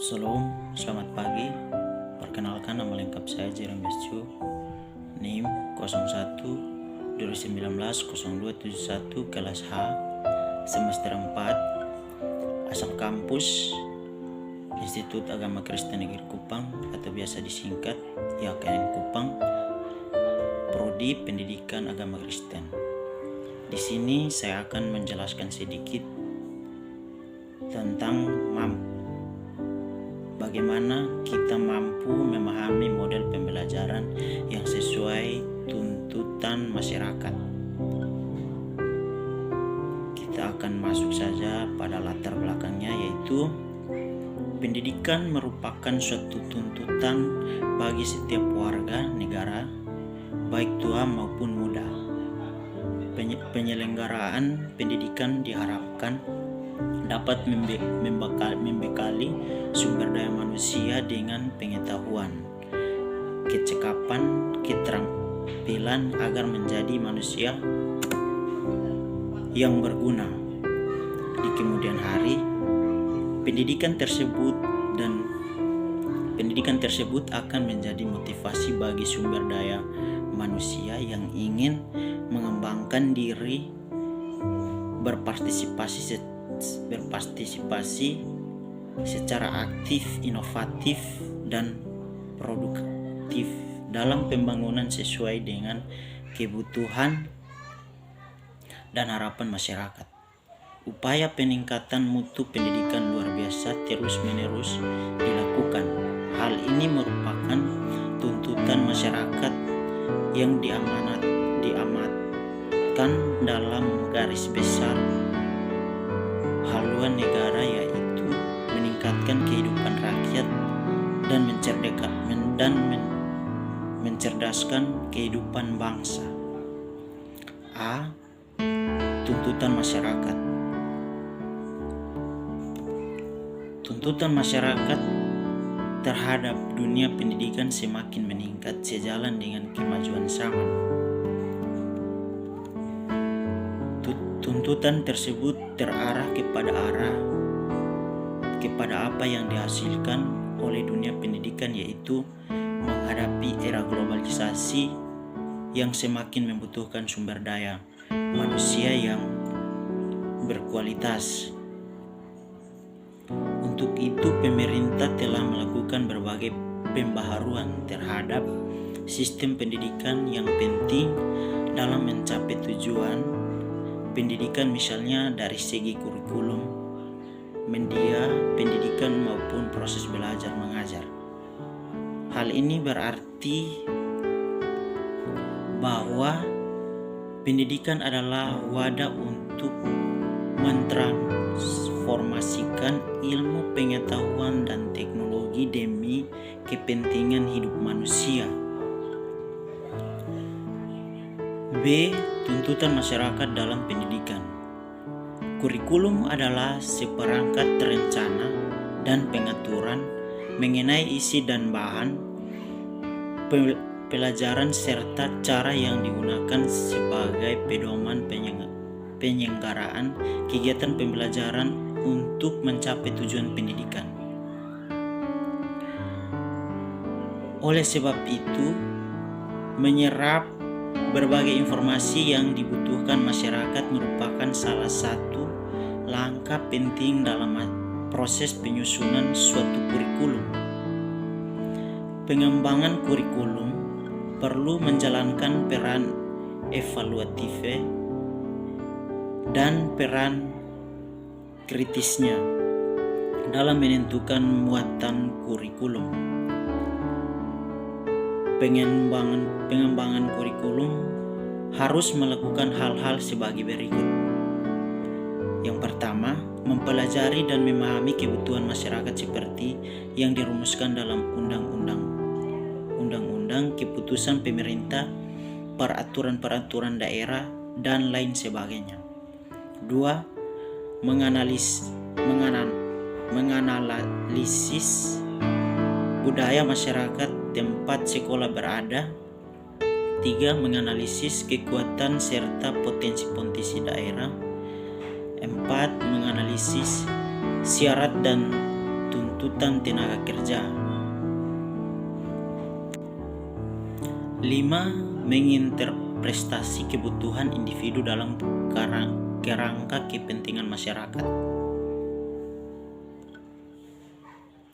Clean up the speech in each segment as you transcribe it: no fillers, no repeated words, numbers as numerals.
Shalom, selamat pagi. Perkenalkan, nama lengkap saya Jeremias Chu, NIM 01 2019 0271 kelas H, semester 4, asal kampus Institut Agama Kristen Negeri Kupang atau biasa disingkat IAKN Kupang, Prodi Pendidikan Agama Kristen. Di sini saya akan menjelaskan sedikit tentang bagaimana kita mampu memahami model pembelajaran yang sesuai tuntutan masyarakat. Kita akan masuk saja pada latar belakangnya, yaitu pendidikan merupakan suatu tuntutan bagi setiap warga negara, baik tua maupun muda. Penyelenggaraan pendidikan diharapkan dapat membekali sumber daya manusia dengan pengetahuan, kecakapan, keterampilan agar menjadi manusia yang berguna di kemudian hari. Pendidikan tersebut akan menjadi motivasi bagi sumber daya manusia yang ingin mengembangkan diri, berpartisipasi secara aktif, inovatif, dan produktif dalam pembangunan sesuai dengan kebutuhan dan harapan masyarakat. Upaya peningkatan mutu pendidikan luar biasa terus-menerus dilakukan. Hal ini merupakan tuntutan masyarakat yang diamatkan dalam garis besar haluan negara, yaitu meningkatkan kehidupan rakyat dan mencerdaskan kehidupan bangsa. A. Tuntutan masyarakat. Tuntutan masyarakat terhadap dunia pendidikan semakin meningkat sejalan dengan kemajuan zaman. Tuntutan tersebut terarah kepada apa yang dihasilkan oleh dunia pendidikan, yaitu menghadapi era globalisasi yang semakin membutuhkan sumber daya manusia yang berkualitas. Untuk itu, pemerintah telah melakukan berbagai pembaharuan terhadap sistem pendidikan yang penting dalam mencapai tujuan pendidikan, misalnya dari segi kurikulum, media pendidikan maupun proses belajar mengajar. Hal ini berarti bahwa pendidikan adalah wadah untuk mentransformasikan ilmu, pengetahuan, dan teknologi demi kepentingan hidup manusia. B. Tuntutan masyarakat dalam pendidikan. Kurikulum adalah seperangkat rencana dan pengaturan mengenai isi dan bahan pelajaran serta cara yang digunakan sebagai pedoman penyelenggaraan kegiatan pembelajaran untuk mencapai tujuan pendidikan. Oleh sebab itu, menyerap berbagai informasi yang dibutuhkan masyarakat merupakan salah satu langkah penting dalam proses penyusunan suatu kurikulum. Pengembangan kurikulum perlu menjalankan peran evaluatif dan peran kritisnya dalam menentukan muatan kurikulum. Pengembangan kurikulum harus melakukan hal-hal sebagai berikut. Yang pertama, mempelajari dan memahami kebutuhan masyarakat seperti yang dirumuskan dalam undang-undang, keputusan pemerintah, peraturan-peraturan daerah, dan lain sebagainya. 2. Menganalisis budaya masyarakat tempat sekolah berada. 3. Menganalisis kekuatan serta potensi daerah. 4. Menganalisis syarat dan tuntutan tuntutan tenaga kerja. 5. Menginterpretasi kebutuhan individu dalam kerangka kepentingan masyarakat.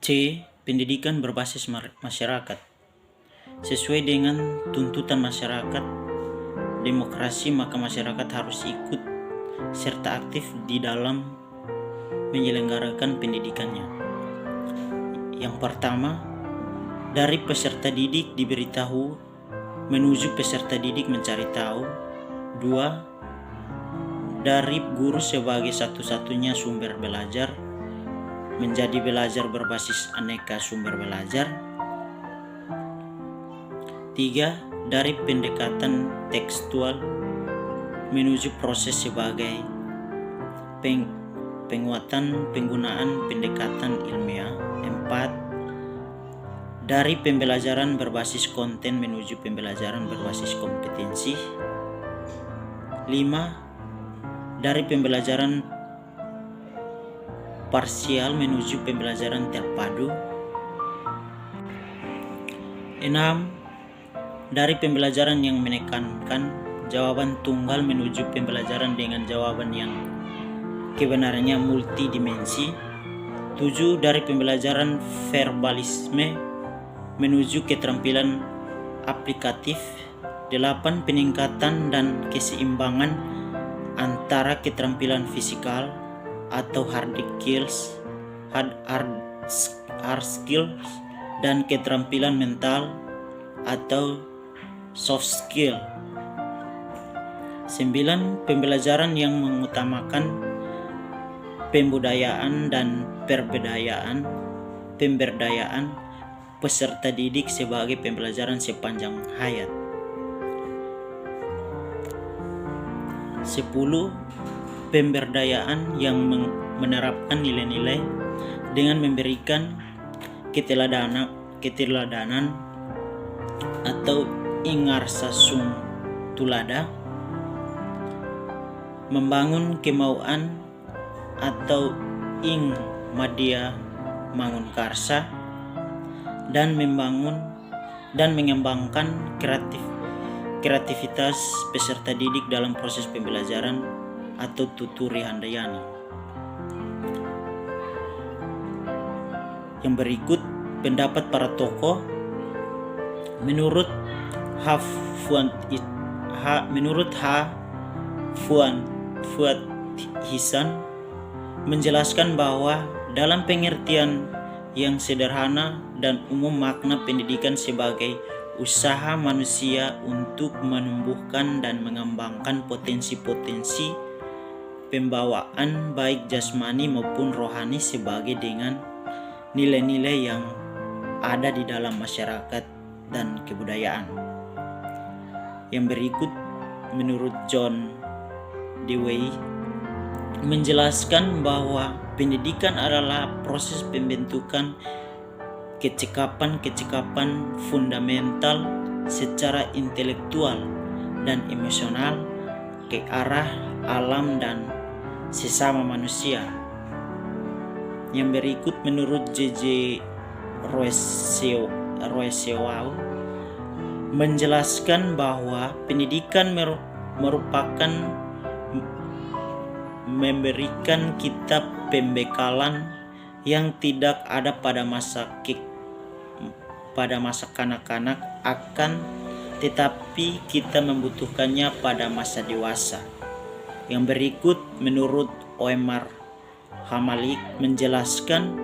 C. Pendidikan berbasis masyarakat. Sesuai dengan tuntutan masyarakat demokrasi, maka masyarakat harus ikut serta aktif di dalam menyelenggarakan pendidikannya. Yang pertama, dari peserta didik diberitahu menuju peserta didik mencari tahu. 2. Dari guru sebagai satu-satunya sumber belajar menjadi belajar berbasis aneka sumber belajar. 3. Dari pendekatan tekstual menuju proses sebagai penguatan penggunaan pendekatan ilmiah. 4. Dari pembelajaran berbasis konten menuju pembelajaran berbasis kompetensi. 5. Dari pembelajaran parsial menuju pembelajaran terpadu. 6. Dari pembelajaran yang menekankan jawaban tunggal menuju pembelajaran dengan jawaban yang kebenarannya multidimensi. 7. Dari pembelajaran verbalisme menuju keterampilan aplikatif. 8. Peningkatan dan keseimbangan antara keterampilan fisikal atau hard skills dan keterampilan mental atau soft skill. 9. Pembelajaran yang mengutamakan pemberdayaan dan pemberdayaan peserta didik sebagai pembelajaran sepanjang hayat. 10. Pemberdayaan yang menerapkan nilai-nilai dengan memberikan keteladanan atau ingarsa sung tulada, membangun kemauan atau ing madya mangun karsa, dan mengembangkan kreativitas peserta didik dalam proses pembelajaran atau tuturi handayani. Yang berikut pendapat para tokoh. Menurut H. Fuad Hisan menjelaskan bahwa dalam pengertian yang sederhana dan umum, makna pendidikan sebagai usaha manusia untuk menumbuhkan dan mengembangkan potensi-potensi pembawaan baik jasmani maupun rohani sebagai dengan nilai-nilai yang ada di dalam masyarakat dan kebudayaan. Yang berikut menurut John Dewey menjelaskan bahwa pendidikan adalah proses pembentukan kecekapan fundamental secara intelektual dan emosional ke arah alam dan sesama manusia. Yang berikut menurut J.J. Rousseau menjelaskan bahwa pendidikan merupakan memberikan kita pembekalan yang tidak ada pada masa kanak-kanak akan tetapi kita membutuhkannya pada masa dewasa. Yang berikut menurut Omar Hamalik menjelaskan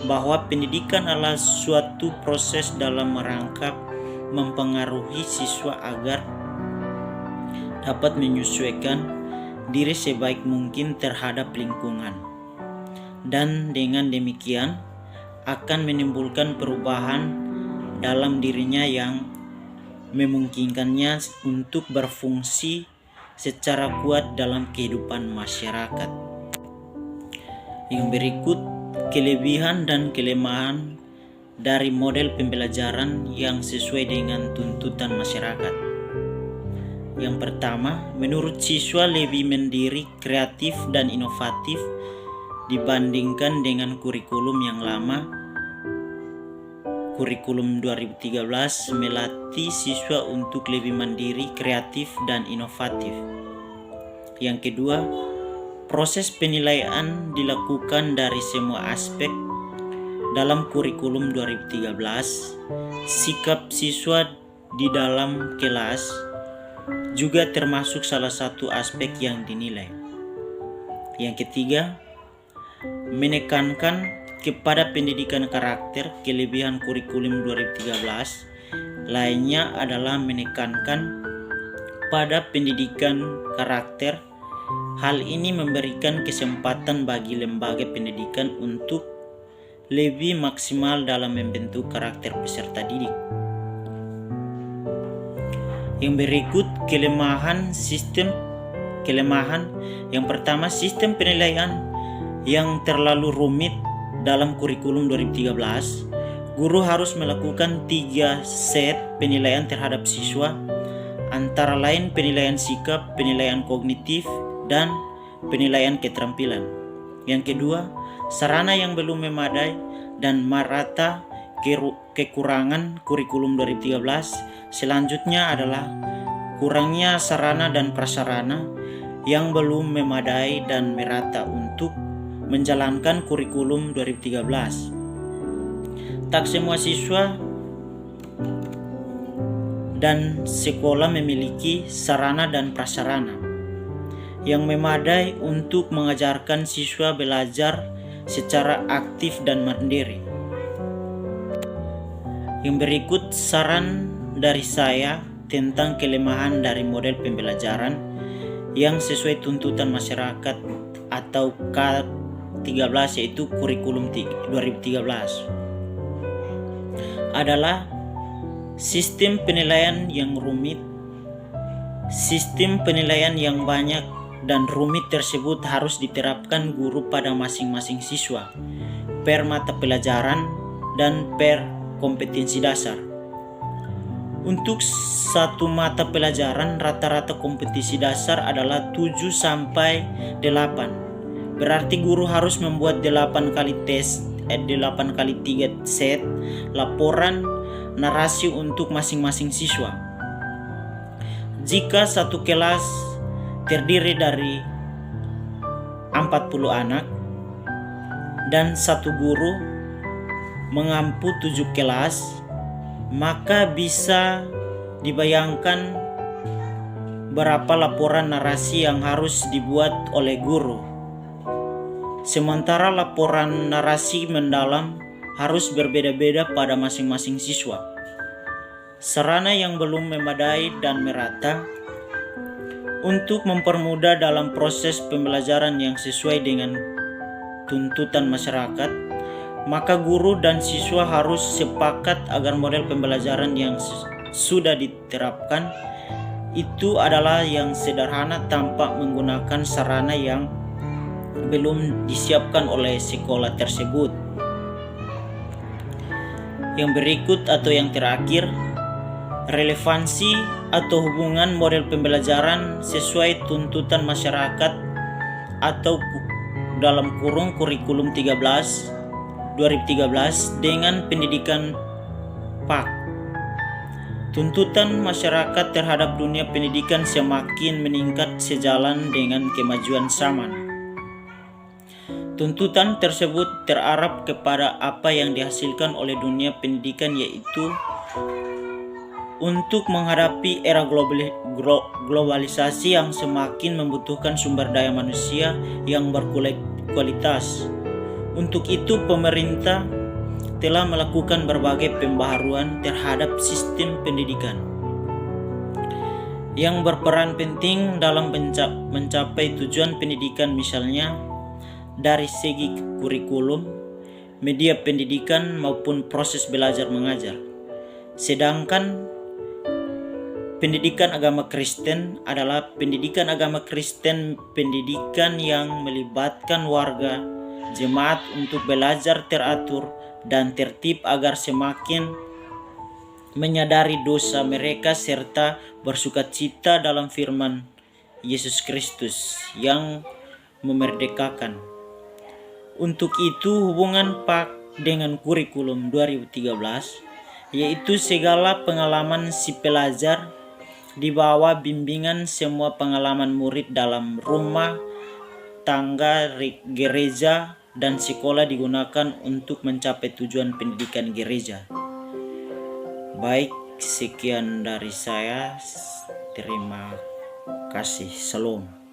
bahwa pendidikan adalah suatu proses dalam rangka mempengaruhi siswa agar dapat menyesuaikan diri sebaik mungkin terhadap lingkungan, dan dengan demikian akan menimbulkan perubahan dalam dirinya yang memungkinkannya untuk berfungsi secara kuat dalam kehidupan masyarakat. Yang berikut kelebihan dan kelemahan dari model pembelajaran yang sesuai dengan tuntutan masyarakat. Yang pertama, menurut siswa lebih mandiri, kreatif, dan inovatif dibandingkan dengan kurikulum yang lama kurikulum 2013 melatih siswa untuk lebih mandiri, kreatif, dan inovatif. Yang kedua, proses penilaian dilakukan dari semua aspek. Dalam kurikulum 2013, sikap siswa di dalam kelas juga termasuk salah satu aspek yang dinilai. Yang ketiga, menekankan kepada pendidikan karakter. Kelebihan kurikulum 2013 lainnya adalah menekankan pada pendidikan karakter. Hal ini memberikan kesempatan bagi lembaga pendidikan untuk lebih maksimal dalam membentuk karakter peserta didik. Yang berikut kelemahan yang pertama, sistem penilaian yang terlalu rumit. Dalam kurikulum 2013, guru harus melakukan 3 set penilaian terhadap siswa, antara lain penilaian sikap, penilaian kognitif, dan penilaian keterampilan. Yang kedua, sarana yang belum memadai dan merata. Kekurangan kurikulum 2013 selanjutnya adalah kurangnya sarana dan prasarana yang belum memadai dan merata untuk menjalankan kurikulum 2013. Tak semua siswa dan sekolah memiliki sarana dan prasarana yang memadai untuk mengajarkan siswa belajar secara aktif dan mandiri. Yang berikut saran dari saya tentang kelemahan dari model pembelajaran yang sesuai tuntutan masyarakat atau K13, yaitu kurikulum 2013, adalah sistem penilaian yang rumit. Sistem penilaian yang banyak dan rumit tersebut harus diterapkan guru pada masing-masing siswa per mata pelajaran dan per kompetensi dasar. Untuk satu mata pelajaran, rata-rata kompetensi dasar adalah 7 sampai 8. Berarti guru harus membuat 8 kali 3 set laporan narasi untuk masing-masing siswa. Jika satu kelas terdiri dari 40 anak dan satu guru mengampu 7 kelas, maka bisa dibayangkan berapa laporan narasi yang harus dibuat oleh guru. Sementara laporan narasi mendalam harus berbeda-beda pada masing-masing siswa. Sarana yang belum memadai dan merata. Untuk mempermudah dalam proses pembelajaran yang sesuai dengan tuntutan masyarakat, maka guru dan siswa harus sepakat agar model pembelajaran yang sudah diterapkan itu adalah yang sederhana tanpa menggunakan sarana yang belum disiapkan oleh sekolah tersebut. Yang berikut atau yang terakhir, relevansi atau hubungan model pembelajaran sesuai tuntutan masyarakat atau dalam kurung kurikulum 2013 dengan pendidikan PAK. Tuntutan masyarakat terhadap dunia pendidikan semakin meningkat sejalan dengan kemajuan zaman. Tuntutan tersebut terarah kepada apa yang dihasilkan oleh dunia pendidikan, yaitu untuk menghadapi era globalisasi yang semakin membutuhkan sumber daya manusia yang berkualitas. Untuk itu, pemerintah telah melakukan berbagai pembaharuan terhadap sistem pendidikan yang berperan penting dalam mencapai tujuan pendidikan, misalnya dari segi kurikulum, media pendidikan maupun proses belajar mengajar. Sedangkan pendidikan agama Kristen adalah pendidikan agama Kristen, pendidikan yang melibatkan warga jemaat untuk belajar teratur dan tertib agar semakin menyadari dosa mereka serta bersukacita dalam firman Yesus Kristus yang memerdekakan. Untuk itu, hubungan PAK dengan kurikulum 2013, yaitu segala pengalaman si pelajar di bawah bimbingan semua pengalaman murid dalam rumah tangga, gereja, dan sekolah digunakan untuk mencapai tujuan pendidikan gereja. Baik, sekian dari saya. Terima kasih. Shalom.